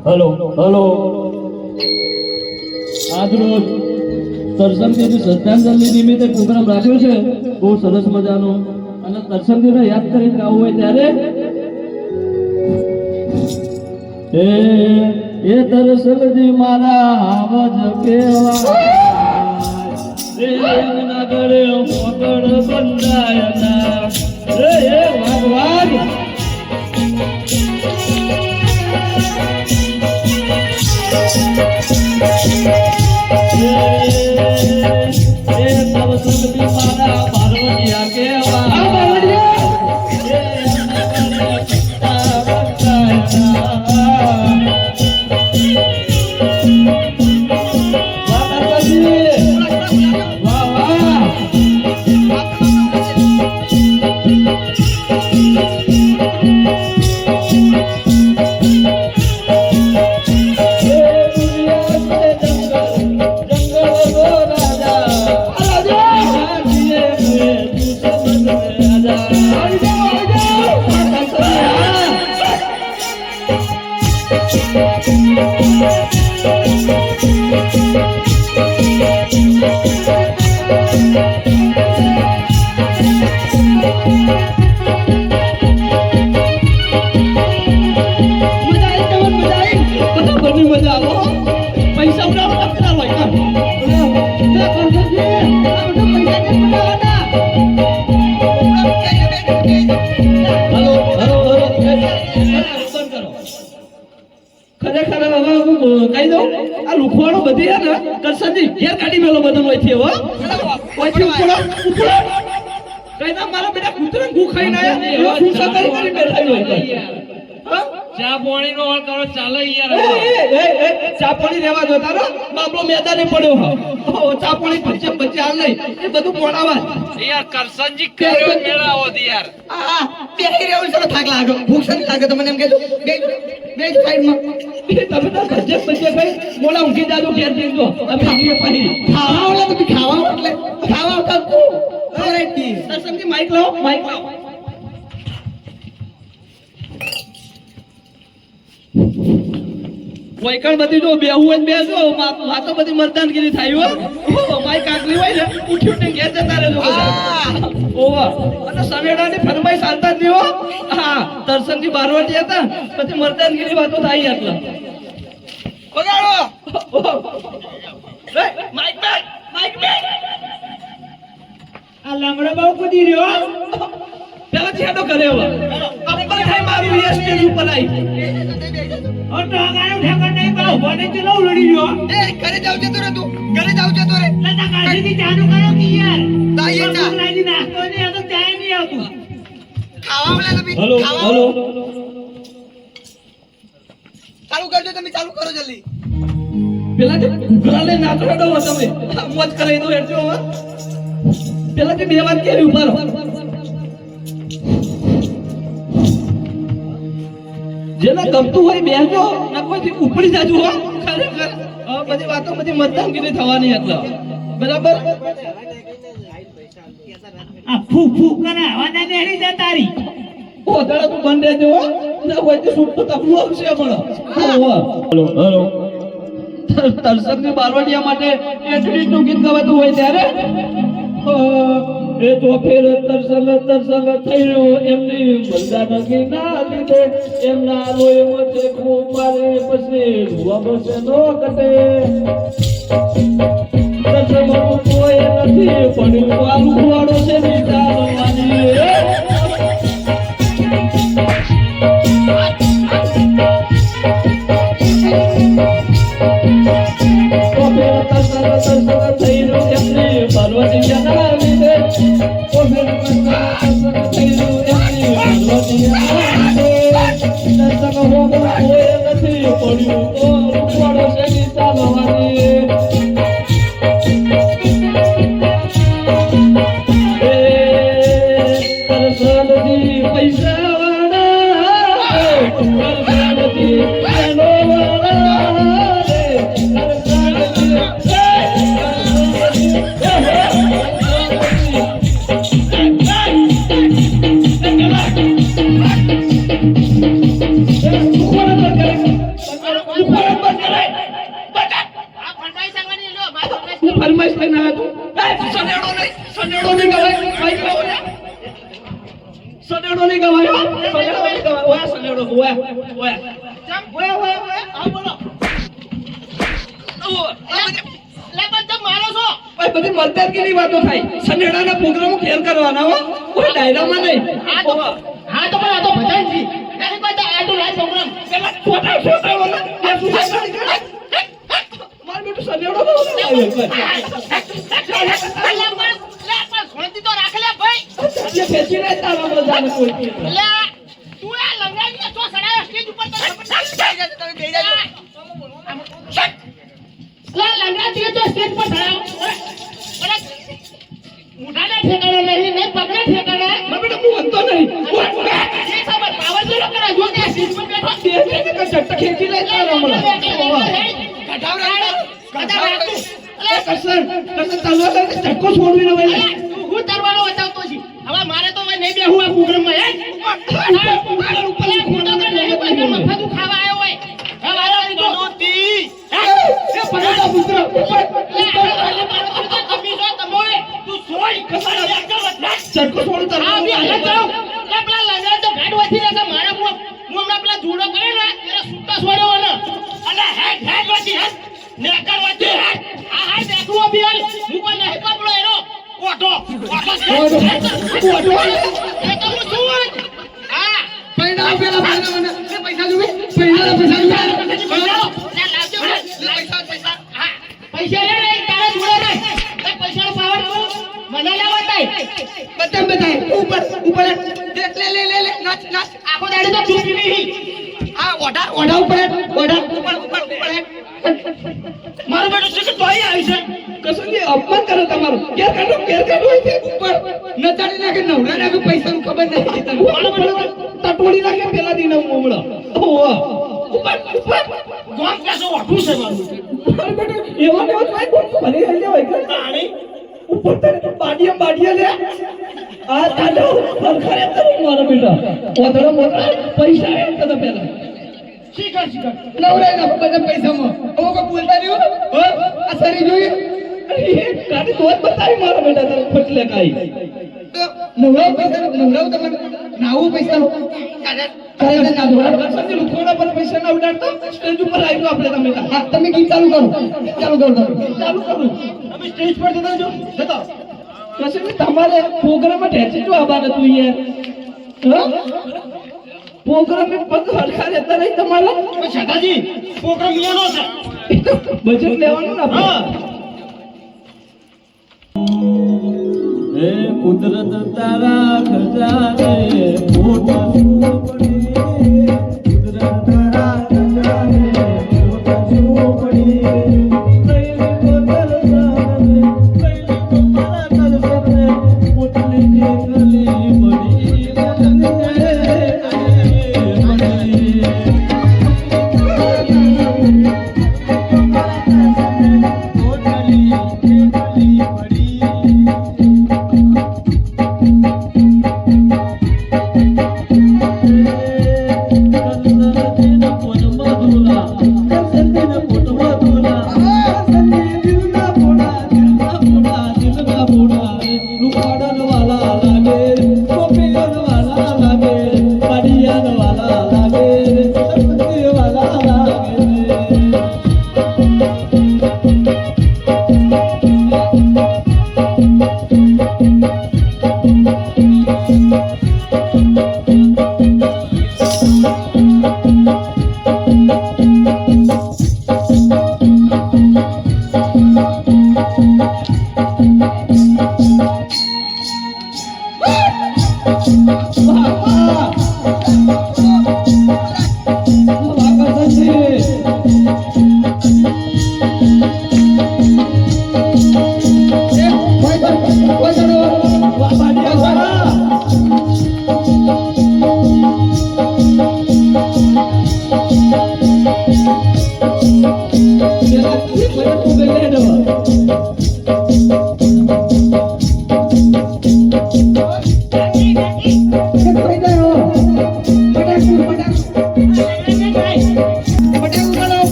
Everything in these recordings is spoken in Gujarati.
હલો હલો આજ રોજ તરસમદેવની શ્રદ્ધાંજલિ નિમિત્તે પ્રોગ્રામ રાખ્યો છે બહુ સરસ મજાનો અને તરસમદેવને યાદ કરીને ગાવું હોય ત્યારે એ તરસમજી મારા આવજ કેવા રેમ ના ગળે મોકળ બંધાયના રે એ ભગવાન મારા પાર્વતીયા કેવા કહી દઉં આ લુખવાડો બધી હે ને કરસનજી ઘેર કાઢી મેલો બધો હોયથી હો હોયથી ઉપડો કઈ ના મારા બેટા કૂતરા ગુ ખાઈને આયા એવો ફૂસા કરી બેઠા હોય ચા પાણી નો ઓળ કરો ચાલે યાર એ ચા પાણી રેવા દો તારો બાપલો મેદાને પડ્યો હો ચા પાણી પછી બચ્ચે હાલ નહીં એ બધું મોડાવા યાર કરસનજી કર્યો મેળાવો દી યાર આ બેહી રેવું છે થાક લાગે ભૂખ નથી લાગે તો મને એમ કહેજો બે સાઈડમાં તમે તો બચ્ચે કઈ મોડા ઊંઘી જાજો ઘેર દેજો અમે આવીએ પછી ખાવા ઓલા તો ખાવા એટલે ખાવા કાકુ ઓલરાઈટ દી કરસનજી માઈક લાવો વૈકણ બધી જો બેહું હોય બેસો વાતો બધી મતદાનગીરી થાય હો માઈ કાકલી હોય ને ઉઠ્યું ને ઘેર જતા રહેજો ઓવા અને સવેડાની ફરમાઈશ ચાલતા જ નહીં હો હા દર્શનજી બારવટી હતા પછી મતદાનગીરી વાતો થાય એટલે બગાડો માઈક બેક આ લંગડો બહુ કૂદી રહ્યો પેલા છેડો કર્યો અપ્પર થાય મારું એ સ્ટેજ ઉપર આવી ઓ તો આગાનો ઠેકર નહીં પાઉ બને ચલો ઉડી ગયો એ ઘરે જાવ છે તો રે તું ઘરે જાવ છે તો રે લતા કાઢી ચાલુ કરો કે યાર તાઈએ ના લાઈની નાખતો ને આ તો ચાય નહીં આવતું ખાવા વાળા તમે હલો ચાલુ કરજો તમે ચાલુ કરો જલ્દી પેલા જે ઘુઘરા લઈ નાચો દો તમે મોજ કરી દો એટલો પેલા જે બે વાત કેવી ઉભા રહો જેને ગમતું હોય બેસજો ના કોઈથી ઉપડી જાજો હો ખરેખર બધી વાતો બધી મતદાનગીરી થવાની એટલે બરાબર આ ફૂ ફૂ કરે આવાજ બેહી જા તારી ઓ દડા તું બંધ રહેજો ના કોઈથી સૂટ તો તકલું આવશે હમણાં હલો હલો તરસમની બારવટિયા માટે એટલી નું ગીત ગવાતું હોય ત્યારે એ તો ફેર તરસંગ થઈ રહ્યો એમની બંધા ના લીધે એમના લોહી વચ્ચે ખૂબ મારે પછી રૂવા બસે નો કટે તરસંગ કોઈ નથી પણ આલુ વાળો છે વિચારવાની થઈ રહ્યો એમની પાર્વતી ના લીધે કરો ઓય ઓય હા બોલો મારો છો ભાઈ બધી મતદારગીની વાતો થાય સનેડાના પ્રોગ્રામો ફેર કરવાના હો કોઈ ડાયરામાં નહીં હા તો પણ આ તો ભજન છે નહીં કોઈ આ તો લાઈવ પ્રોગ્રામ પેલા છોટા વાળા એ શું થાય માર બેટું સનેડો તો સોનતી તો રાખ લે ભાઈ એ ફેંચી નહીં તારા મજાને કોઈ લે તું આ લંગાઈ તો સડાયો સ્ટેજ ઉપર તો તમે બેહી જાજો લે લંગા તું તો સ્ટેજ પર સડાયો મુઠાને ઠેકાણે નહીં પગને ઠેકાણે માર બેટા હું અંતો નહીં એ ખબર પાવર તો કરા જો કે સ્ટેજ પર બેઠો તે કે ચટ્ટ ખેંચી લે તારા મને કસર તલવાર લઈને ચક્કો છોડવી ન હોય હું તરવાનો બતાવતો છું હવે મારે તો નહીં બેહું આ પ્રોગ્રામમાં ઉપર મફત ખાવા આવ્યો હોય હે વાળા બનોતી એ પગડા પુત્ર ઉપર તું સોય ચક્કો છોડ આ બી હાલ તારા જાવ પેલા લગા તો ગાડ વધી રહેશે મારા હું હમણાં પેલા જોડો કરે ને એને સુટ્ટા છોડ્યો ને અને હેડ વધી હેડ નેકર વધી હેડ આ હાય દેખવો બી હાલ હું કોઈ નહીં પકડો એનો ઓટો એ તો હું છું હા પૈણા પેલા મને પૈસા જોવે પૈસા હા પૈસા લે ને તારા જોડે રે પૈસાનો પાવર મને લેવા તાય બતાય ઉપર લે નાચ આખો દાડે તો ચૂપી નહીં આ ઓઢા ઉપર મારું બેટું છે કે તોય આવી છે કસંજી અપમાન કરે તમારું કેર કાઢો હોય છે ઉપર નચાડી નાખે નવરા નાખે પૈસાનું ખબર નહીં તને તટોડી નાખે પેલા દિન મોમળો ઓવા ઉપર ગોમ કેસો ઓઠું છે મારું બેટું એવો થાય કોણ ભલે આવી જાય કે પાણી ઉપર તને બાડિયા લે આ તાજો સરખારે તો મારો બેટા ઓધડો મોટો પૈસા એ તને પેલા શીખર નવરા ના બધા પૈસામાં ઓ કો બોલતા નહીં હો આ સરી જોઈએ કાઢી દોત બતાવી મારો બેટા તને ફટલે કાઈ નવરા તમને નાવું પૈસા કાલે ના દોડા સમજી લો થોડા પર પૈસા ના ઉડાડતો સ્ટેજ ઉપર આવ્યો આપણે તમે હા તમે ગીત ચાલુ કરો તમે સ્ટેજ પર જતા કશે તમારે પ્રોગ્રામમાં ઢેચી જો આબાને તું યાર પ્રોગ્રામ में પગ હરખા રહેતા નહીં તમારા છતાજી પ્રોગ્રામ લેવાનો છે બજેટ લેવાનું ને હા હે કુદરત તારા ખજાને મોટા પડી કુદરત તારા ખજાને મોટા પડી કઈ કોતર સાને કઈ તો મારા કલસને મોટલી દેખલી પડી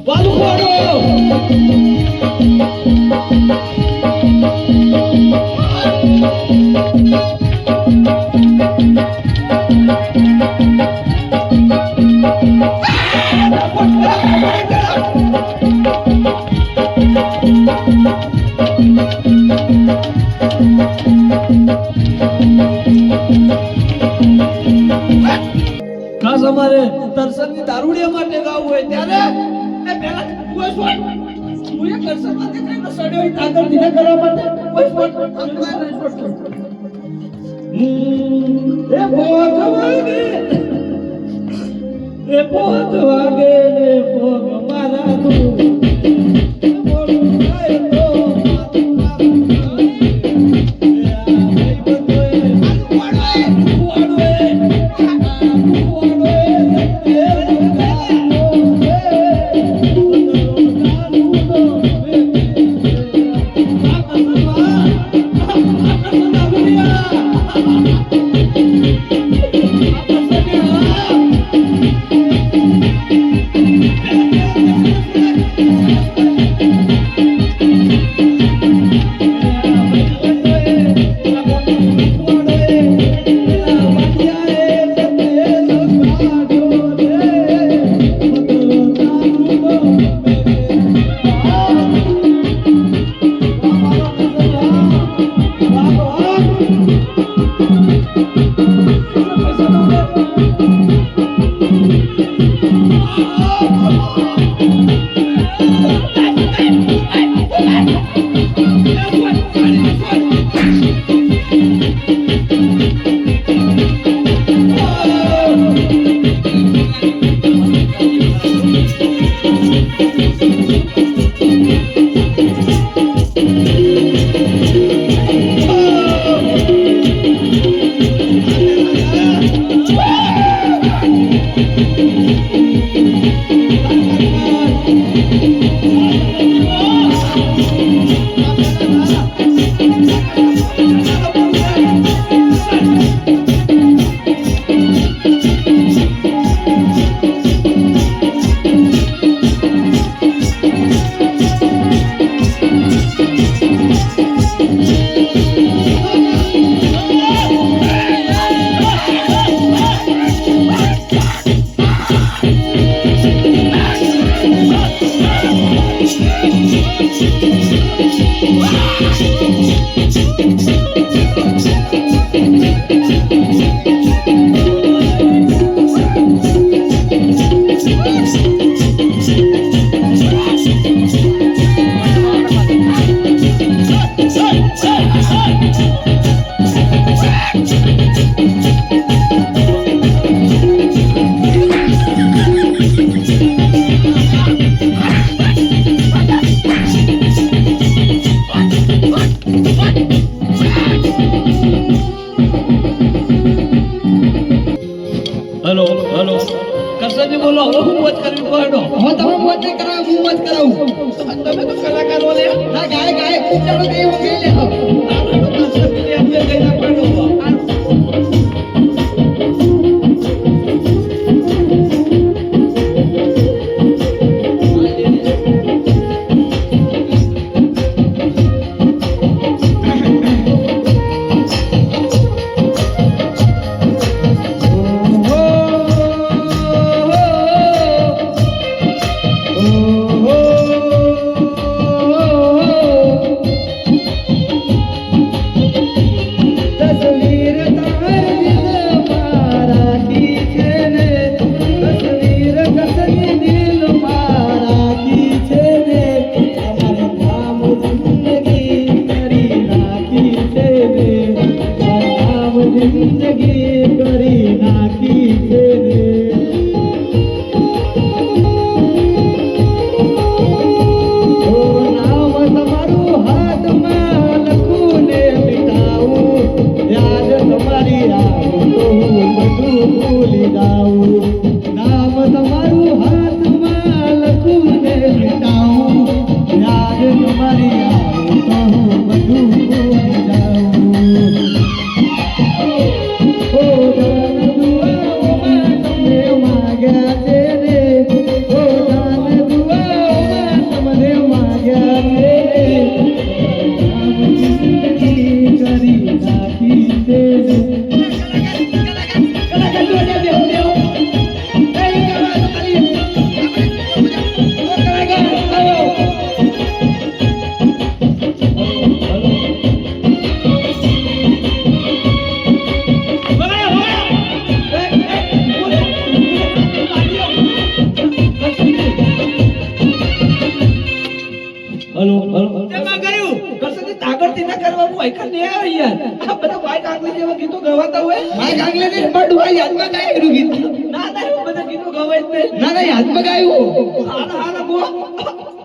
બાલુ ખોડો ખાસ અમારે દર્શનની દારૂડિયા માટે ગાવું હોય ત્યારે એ પહેલા કોઈ શોટ હું એ દર્શન માટે કઈ સડ્યો ઈ આગળ ધીરે કરવા માટે કોઈ શોટ એ પોત વાગે ને પોગ મારા તું બોલું થાય તો હેલો હેલો કરશનજી બોલો હવે હું મોજ કરવી પડો હવે તમે મોજ નહીં કરાવો, હું મોજ કરાવું. તમે તો કલાકાર હો લે ના, ગાય ખૂબ ચાલો તો એવું કહી લે. કરશનજી એમ કે કઈ ના પડો ગવાતા હોય મારા ગાંગલે ને પડવા યાદમાં ગાયું ગીત ના ના એવું બધા ગીતો ગવાય જ નહીં ના ના યાદમાં ગાયું હારા હારા બો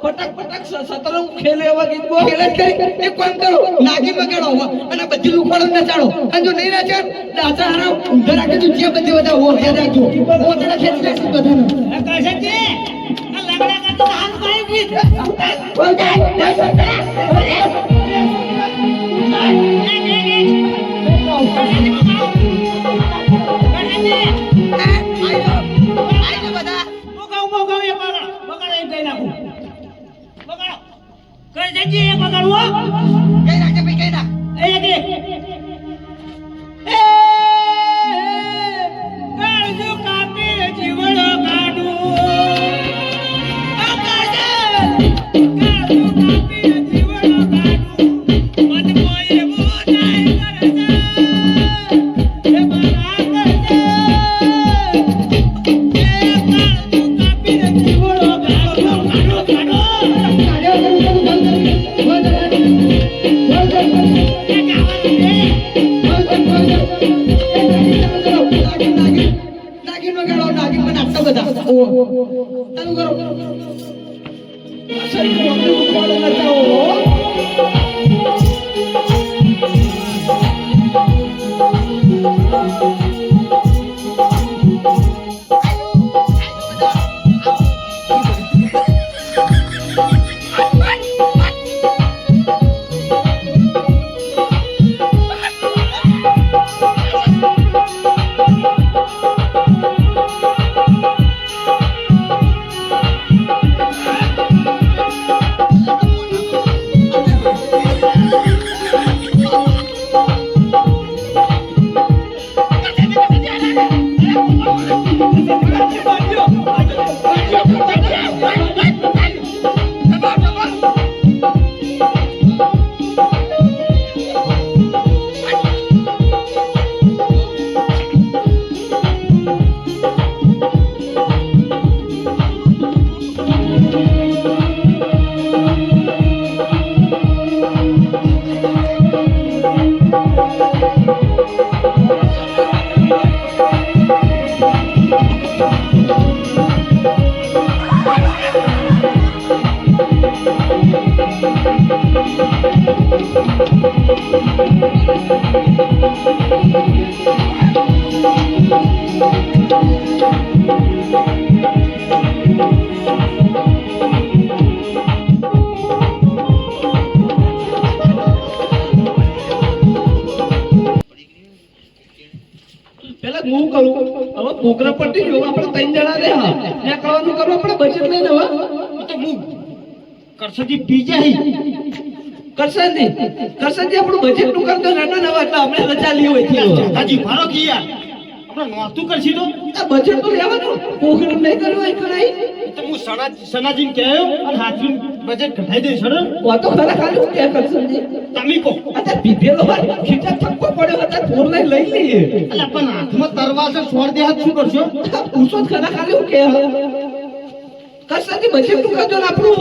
પટક પટક સતરંગ ખેલે એવા ગીત બો ખેલ કરી એક કામ કરો નાગી બગાડો અને બધી લુખવાડો નચાડો અને જો નહીં નચે દાચા હારા ઊંધા રાખે તો જે બધી બધા હો યાદ રાખજો હું તને ખેંચી લેશું બધાને કરશનજી આ લગડા કરતો હાથ પાઈ ગઈ કઈ નાખજે ભાઈ કઈ નાખ નાગીન બગાડો નાગીન માં નાખતા બધા ચાલુ કરો અસલ મોકલી લુખવાડો નચાવો પેલા હું કરું હવે પ્રોગ્રામ પટી ગયો આપણે ત્રણ જણા રે હા ને કરવાનું કરવું આપણે બચત લઈને હવે તો હું કરશનજી પીજે કરશનજી આપણું બજેટ નું કરતો નાનો નવા એટલે આપણે રજા લી હોય થી હાજી મારો કી યાર આપણે નોતું કરશી તો આ બજેટ તો લેવાનું પ્રોગ્રામ નહીં કરવો હોય કરાઈ તો હું સનાજીને કહેયો અને હાથનું બજેટ ઘટાઈ દઈશ હરો વાતો ખરા ખાલી હું કે કરશનજી તમે કહો આ પીધેલો હોય ખીચા થપ્પો પડ્યો હતા ફોર લઈ લઈએ એટલે પણ હાથમાં તરવા છે છોડ દે હાથ શું કરશો પૂછો જ ખરા ખાલી હું કે કરશનજી બજેટ નું કરજો ને આપણું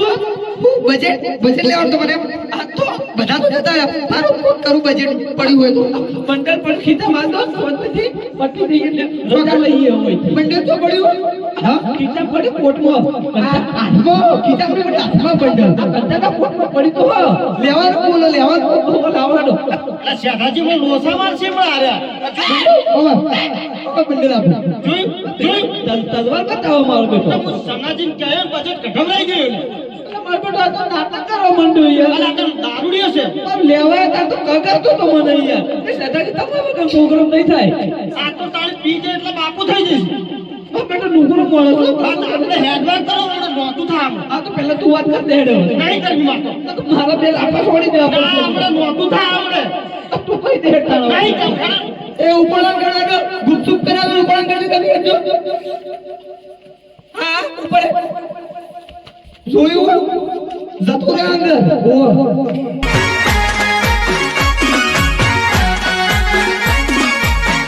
બજેટ લેવાનું તો મને આ તો બધા તો જતા મારું કોણ કરું બજેટ પડ્યું હોય તો બંડલ પર ખીચા માંગો પછી પટી દઈએ રજા લઈએ હોય બંડલ તો પડ્યું હા ખીચા પડી કોટમાં હાથમાં ખીચા પડી બધા હાથમાં બંડલ કંટાળા કોટમાં પડી તો લેવાનું બોલો લેવાનું લાવવાનો એટલે શેઠાજી હું લોસા મારશે પણ આર્યા બંડલ આપણે જોઈ તલવાર બતાવો મારો બેટો હું સનાજીને કહેયો બજેટ ઘટાઈ ગયું મારો બેટો આ તો નાટક કરવા માંડ્યો યાર અલા તો દારૂડિયો છે પણ લેવાય તા તો કગરતો તો મને યાર એ સદાજી તમારે વગર પ્રોગ્રામ નહીં થાય આ તો તારી પીજે એટલે બાપુ થઈ જશે આ બેટો નુકરો મળે છે આ તો આપણે હેડવાક કરો મને નોતું થાય આ તો પહેલા તું વાત કર દે હેડો નહીં કરવી માતો તો મારા બે લાપા છોડી દે ના આપણે નોતું થાય આપણે તું કઈ દે હેડતાનો નહીં કર ખરા એ ઉપળાંગ કરાવે ગુપચુપ કરાવે ઉપળાંગ કરી કરજો હા ઉપર જોયું જતો રે અંદર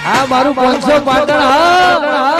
આ મારું 500 પાટણ હા